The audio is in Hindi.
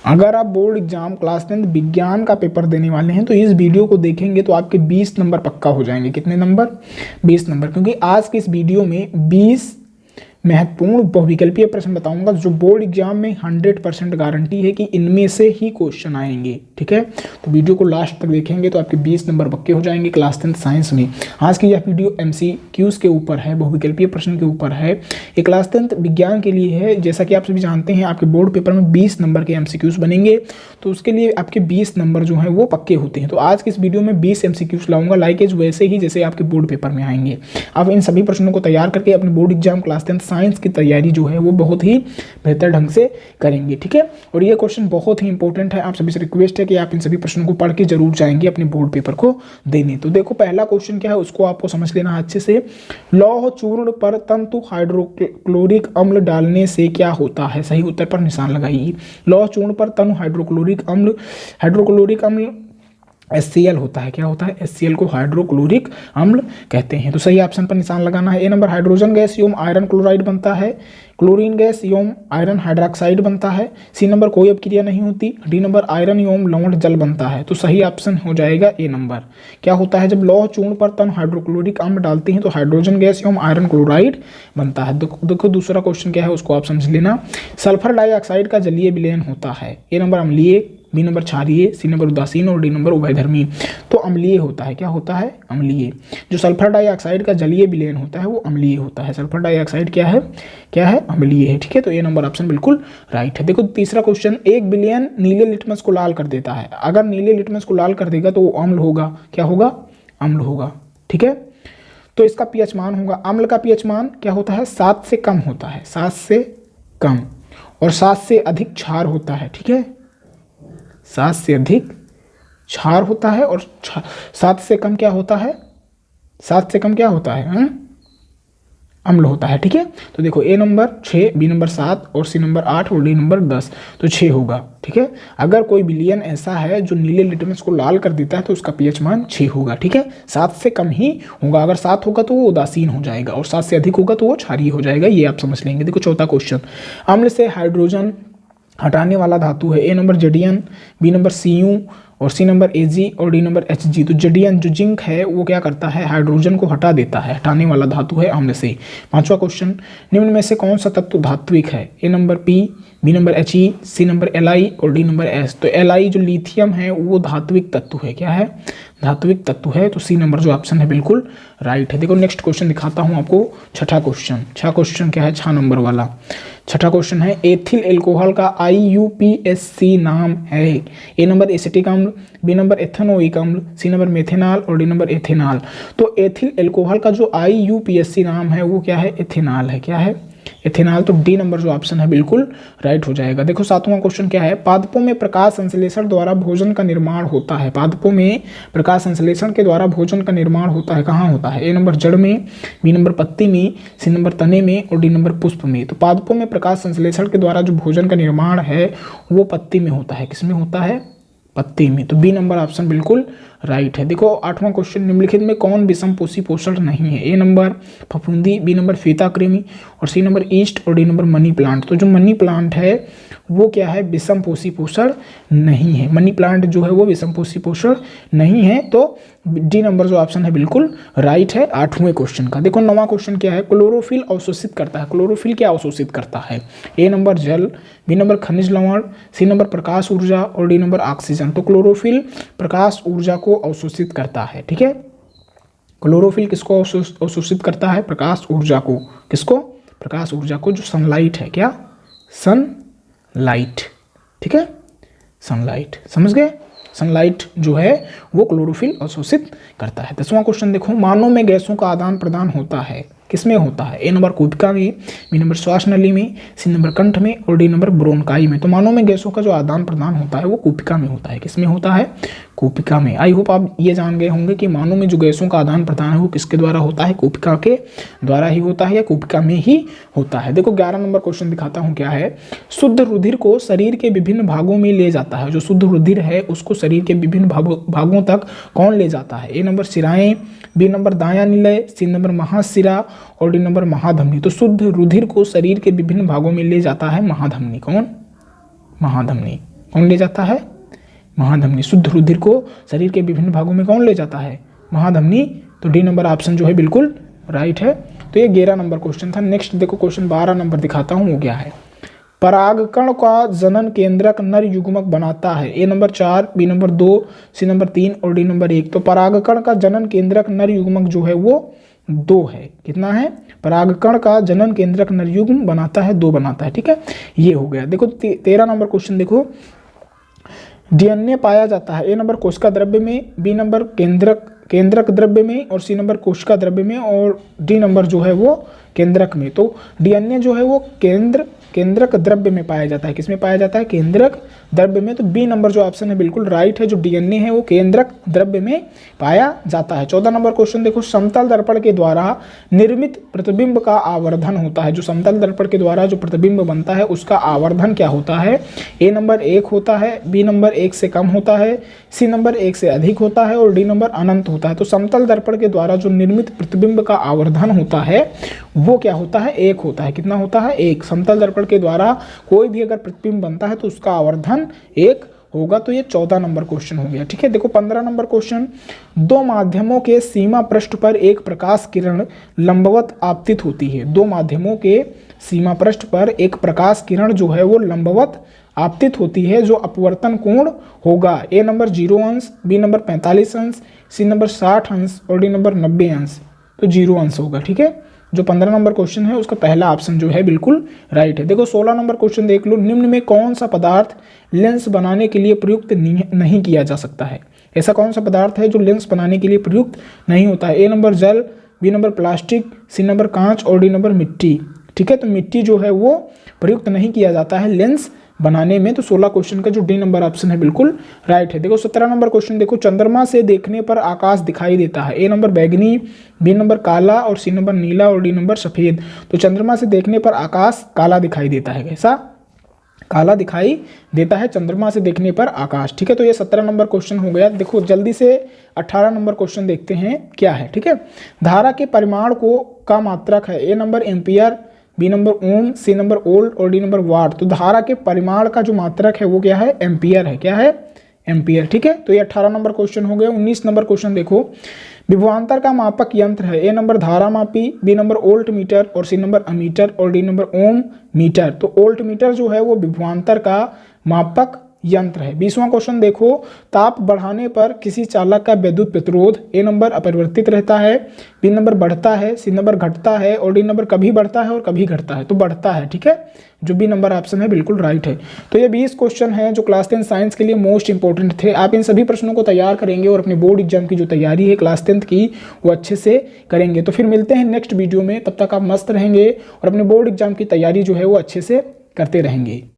अगर आप बोर्ड एग्जाम क्लास 10 विज्ञान का पेपर देने वाले हैं तो इस वीडियो को देखेंगे तो आपके 20 नंबर पक्का हो जाएंगे। कितने नंबर? 20 नंबर, क्योंकि आज के इस वीडियो में 20 महत्वपूर्ण बहुविकल्पीय प्रश्न बताऊंगा जो बोर्ड एग्जाम में 100% गारंटी है कि इनमें से ही क्वेश्चन आएंगे। ठीक है, तो वीडियो को लास्ट तक देखेंगे तो आपके 20 नंबर पक्के हो जाएंगे क्लास 10 साइंस में। आज की यह वीडियो MCQs के ऊपर है, बहुविकल्पीय प्रश्न के ऊपर है। ये क्लास 10 विज्ञान के लिए है। जैसा कि आप सभी जानते हैं आपके बोर्ड पेपर में 20 नंबर के MCQs बनेंगे, तो उसके लिए आपके 20 नंबर जो है वो पक्के होते हैं। तो आज की इस वीडियो में 20 MCQs लाऊंगा लाइकेज वैसे ही जैसे आपके बोर्ड पेपर में आएंगे। आप इन सभी प्रश्नों को तैयार करके अपने बोर्ड एग्जाम क्लास 10 साइंस की तैयारी जो है वो बहुत ही बेहतर ढंग से करेंगे। ठीक है, और ये क्वेश्चन बहुत ही इंपॉर्टेंट है। आप सभी से रिक्वेस्ट है कि आप इन सभी प्रश्नों को पढ़ के जरूर जाएंगे अपने बोर्ड पेपर को देने। तो देखो पहला क्वेश्चन क्या है उसको आपको समझ लेना अच्छे से। लौह चूर्ण पर तंतु हाइड्रोक्लोरिक अम्ल डालने से क्या होता है? सही उत्तर पर निशान लगाइए। लौह चूर्ण पर तंतु हाइड्रोक्लोरिक अम्ल HCl होता है। क्या होता है? HCl को हाइड्रोक्लोरिक अम्ल कहते हैं। तो सही ऑप्शन पर निशान लगाना है। ए नंबर हाइड्रोजन गैस एवं आयरन क्लोराइड बनता है। क्लोरीन गैस एवं आयरन हाइड्रोक्साइड बनता है। सी नंबर कोई अपक्रिया नहीं होती। डी नंबर आयरन एवं लवण जल बनता है। तो सही ऑप्शन हो जाएगा ए नंबर। क्या होता है? जब लौह चूर्ण पर तन हाइड्रोक्लोरिक अम्ल डालते हैं तो हाइड्रोजन गैस एवं आयरन क्लोराइड बनता है। देखो दूसरा क्वेश्चन क्या है उसको आप समझ लेना। सल्फर डाइऑक्साइड का जलीय विलयन होता है। ए नंबर अम्लीय, बी नंबर क्षारीय, सी नंबर उदासीन और डी नंबर उभयधर्मी। तो अम्लीय होता है। क्या होता है? अम्लीय। जो सल्फर डाइऑक्साइड का जलीय विलयन होता है वो अम्लीय होता है। सल्फर डाइऑक्साइड क्या है? क्या है? अम्लीय है। ठीक है, तो ये नंबर ऑप्शन बिल्कुल राइट है। देखो तीसरा क्वेश्चन, 1 बिलियन नीले लिटमस को लाल कर देता है। अगर नीले लिटमस को लाल कर देगा तो वो अम्ल होगा। क्या होगा? अम्ल होगा। ठीक है, तो इसका pH मान होगा, अम्ल का pH मान क्या होता है? 7 से कम होता है। 7 से कम, और 7 से अधिक क्षार होता है। ठीक है, 7 से अधिक क्षार होता है और 7 से कम क्या होता है? 7 से कम क्या होता है? अम्ल होता है। ठीक है, तो देखो ए नंबर 6, बी नंबर 7 और सी नंबर 8 और डी नंबर 10, तो 6 होगा। ठीक है, अगर कोई विलयन ऐसा है जो नीले लिटमस को लाल कर देता है तो उसका pH मान 6 होगा। ठीक है, 7 से कम ही होगा। अगर 7 होगा तो वो उदासीन हो जाएगा और 7 से अधिक होगा तो वो क्षारीय हो जाएगा। ये आप समझ लेंगे। देखो चौथा क्वेश्चन, अम्ल से हाइड्रोजन हटाने वाला धातु है। A number जडियन, B number Cu और सी नंबर Ag और डी नंबर Hg। तो जडियन जो जिंक है वो क्या करता है? हाइड्रोजन को हटा देता है। हटाने वाला धातु है अम्ल से। पांचवा क्वेश्चन, निम्न में से कौन सा तत्व धात्विक है? A number P, B number He, C number Li और डी नंबर S। तो Li जो लिथियम है वो धात्विक तत्व है। क्या है? धात्विक तत्व है। तो सी नंबर जो ऑप्शन है बिल्कुल राइट है। देखो नेक्स्ट क्वेश्चन दिखाता हूं आपको। छठा क्वेश्चन क्या है? 6 नंबर वाला छठा क्वेश्चन है, एथिल एल्कोहल का IUPAC नाम है। ए नंबर एसिटिक अम्ल, बी नंबर एथेनोइक अम्ल, सी नंबर मेथेनॉल और डी नंबर एथेनॉल। तो एथिल एल्कोहल का जो IUPAC नाम है वो क्या है? एथेनॉल है। क्या है? एथेनॉल। तो डी नंबर जो ऑप्शन है बिल्कुल राइट हो जाएगा। देखो 7वां क्वेश्चन क्या है, पादपों में प्रकाश संश्लेषण द्वारा भोजन का निर्माण होता है। पादपों में प्रकाश संश्लेषण के द्वारा भोजन का निर्माण होता है। कहाँ होता है? ए नंबर जड़ में, बी नंबर पत्ती में, सी नंबर तने में और डी नंबर पुष्प में। तो पादपों में प्रकाश संश्लेषण के द्वारा जो भोजन का निर्माण है वो पत्ती में होता है। किसमें होता है? पत्ती में। तो बी नंबर ऑप्शन बिल्कुल राइट है। देखो 8वां क्वेश्चन, निम्नलिखित में कौन विषमपोषी पोषण नहीं है? ए नंबर फफूंदी, बी नंबर फीता कृमि और सी नंबर ईस्ट और डी नंबर मनी प्लांट। तो जो मनी प्लांट है वो क्या है? विषमपोषी पोषण नहीं है। मनी प्लांट जो है वो विषमपोषी पोषण नहीं है। तो डी नंबर जो ऑप्शन है बिल्कुल राइट है 8वें क्वेश्चन का। देखो 9वां क्वेश्चन क्या है, क्लोरोफिल अवशोषित करता है। क्लोरोफिल क्या अवशोषित करता है? ए नंबर जल, बी नंबर खनिज लवण, सी नंबर प्रकाश ऊर्जा और डी नंबर ऑक्सीजन। तो क्लोरोफिल प्रकाश ऊर्जा को अवशोषित करता है। ठीक है, क्लोरोफिल किसको अवशोषित करता है? प्रकाश ऊर्जा को। किसको? प्रकाश ऊर्जा को। जो सनलाइट है। क्या? सनलाइट। ठीक है, सनलाइट। समझ गए? सनलाइट जो है वो क्लोरोफिल अवशोषित करता है। 10वां क्वेश्चन देखो, मानव में गैसों का आदान प्रदान होता है। किसमें होता है? ए नंबर कोशिका में, बी नंबर श्वास नली में, सी नंबर कंठ में और डी नंबर ब्रोनकाई में। तो मानव में गैसों का जो आदान प्रदान होता है वो कोशिका में होता है। किसमें होता है? कोशिका में। आई होप आप ये जान गए होंगे कि मानव में जो गैसों का आदान प्रदान है वो किसके द्वारा होता है? कोशिका के द्वारा ही होता है या कोशिका में ही होता है। देखो 11 नंबर क्वेश्चन दिखाता हूँ क्या है, शुद्ध रुधिर को शरीर के विभिन्न भागों में ले जाता है। जो शुद्ध रुधिर है उसको शरीर के विभिन्न भागों तक कौन ले जाता है? ए नंबर शिराएं, बी नंबर दायां निलय, सी नंबर महाशिरा और डी नंबर महाधमनी। तो शुद्ध रुधिर को शरीर के विभिन्न भागों में ले जाता है महाधमनी। कौन? महाधमनी। कौन ले जाता है? महाधमनी। शुद्ध रुधिर को शरीर के विभिन्न भागों में कौन ले जाता है? महाधमनी। तो डी नंबर ऑप्शन जो है बिल्कुल राइट है। तो ये 11 नंबर क्वेश्चन था। नेक्स्ट देखो क्वेश्चन 12 नंबर दिखाता हूँ, वो क्या है? परागकण का जनन केंद्रक नर युग्मक बनाता है। A number 4, B number 2, C number 3 और डी नंबर 1। तो परागकण का जनन केंद्रक नर युग्मक जो है वो 2 है। कितना है? परागकण का जनन केंद्रक नर युग्म बनाता है 2 बनाता है। ठीक है, ये हो गया। देखो 13 नंबर क्वेश्चन देखो, डीएनए पाया जाता है। ए नंबर कोशिका द्रव्य में, बी नंबर केंद्रक द्रव्य में और सी नंबर कोशिका द्रव्य में और डी नंबर जो है वो केंद्रक में। तो डीएनए जो है वो केंद्रक द्रव्य में पाया जाता है। किसमें पाया जाता है? केंद्रक द्रव्य में। तो बी नंबर जो ऑप्शन है बिल्कुल राइट है। जो डीएनए है वो केंद्रक द्रव्य में पाया जाता है। 14 नंबर क्वेश्चन देखो, समतल दर्पण के द्वारा निर्मित प्रतिबिंब का आवर्धन होता है। जो समतल दर्पण के द्वारा जो प्रतिबिंब बनता है उसका आवर्धन क्या होता है? ए नंबर 1 होता है, बी नंबर 1 से कम होता है, सी नंबर 1 से अधिक होता है और डी नंबर अनंत होता है। तो समतल दर्पण के द्वारा जो निर्मित प्रतिबिंब का आवर्धन होता है वो क्या होता है? 1 होता है। कितना होता है? 1। समतल दर्पण के द्वारा कोई भी अगर प्रतिबिंब बनता है तो उसका आवर्धन 1 होगा। तो ये 14 नंबर क्वेश्चन हो गया। ठीक है, देखो 15 नंबर क्वेश्चन, 2 माध्यमों के सीमा पृष्ठ पर एक प्रकाश किरण लंबवत आपतित होती है। 2 माध्यमों के सीमा पृष्ठ पर एक प्रकाश किरण जो है वो लंबवत आपतित होती है, जो अपवर्तन कोण होगा। ए नंबर 0 अंश, बी नंबर 45 अंश, सी नंबर 60 अंश और डी नंबर 90 अंश। तो 0 अंश होगा। ठीक है, जो 15 नंबर क्वेश्चन है उसका पहला ऑप्शन जो है बिल्कुल राइट है। देखो 16 नंबर क्वेश्चन देख लो, निम्न में कौन सा पदार्थ लेंस बनाने के लिए प्रयुक्त नहीं किया जा सकता है? ऐसा कौन सा पदार्थ है जो लेंस बनाने के लिए प्रयुक्त नहीं होता है? ए नंबर जल, बी नंबर प्लास्टिक, सी नंबर कांच और डी नंबर मिट्टी। ठीक है, तो मिट्टी जो है वो प्रयुक्त नहीं किया जाता है लेंस बनाने में। तो 16 क्वेश्चन का जो डी नंबर ऑप्शन है बिल्कुल राइट है। देखो 17 नंबर क्वेश्चन देखो, चंद्रमा से देखने पर आकाश दिखाई देता है। ए नंबर बैगनी, बी नंबर काला और सी नंबर नीला और डी नंबर सफेद। तो चंद्रमा से देखने पर आकाश काला दिखाई देता है। कैसा? काला दिखाई देता है चंद्रमा से देखने पर आकाश। ठीक है, तो ये 17 नंबर क्वेश्चन हो गया। देखो जल्दी से 18 नंबर क्वेश्चन देखते हैं क्या है। ठीक है, धारा के परिमाण का मात्रक है। A number ampere, B number Om, C number volt और डी नंबर वाट। तो धारा के परिमाण का जो मात्रक है वो क्या है? एम्पियर है। क्या है? एम्पियर। ठीक है, तो ये 18 नंबर क्वेश्चन हो गया। 19 नंबर क्वेश्चन देखो, विभवांतर का मापक यंत्र है। ए नंबर धारा मापी, बी नंबर वोल्ट मीटर और सी नंबर अमीटर और डी नंबर ओम मीटर। तो वोल्ट मीटर जो है वो विभवांतर का मापक यंत्र है। 20वां क्वेश्चन देखो, ताप बढ़ाने पर किसी चालक का विद्युत प्रतिरोध ए नंबर अपरिवर्तित रहता है, बी नंबर बढ़ता है, सी नंबर घटता है और डी नंबर कभी बढ़ता है और कभी घटता है। तो बढ़ता है। ठीक है, जो बी नंबर ऑप्शन है बिल्कुल राइट है। तो ये 20 क्वेश्चन है जो क्लास 10 साइंस के लिए मोस्ट इंपॉर्टेंट थे। आप इन सभी प्रश्नों को तैयार करेंगे और अपने बोर्ड एग्जाम की जो तैयारी है क्लास 10 की वो अच्छे से करेंगे। तो फिर मिलते हैं नेक्स्ट वीडियो में, तब तक आप मस्त रहेंगे और अपने बोर्ड एग्जाम की तैयारी जो है वो अच्छे से करते रहेंगे।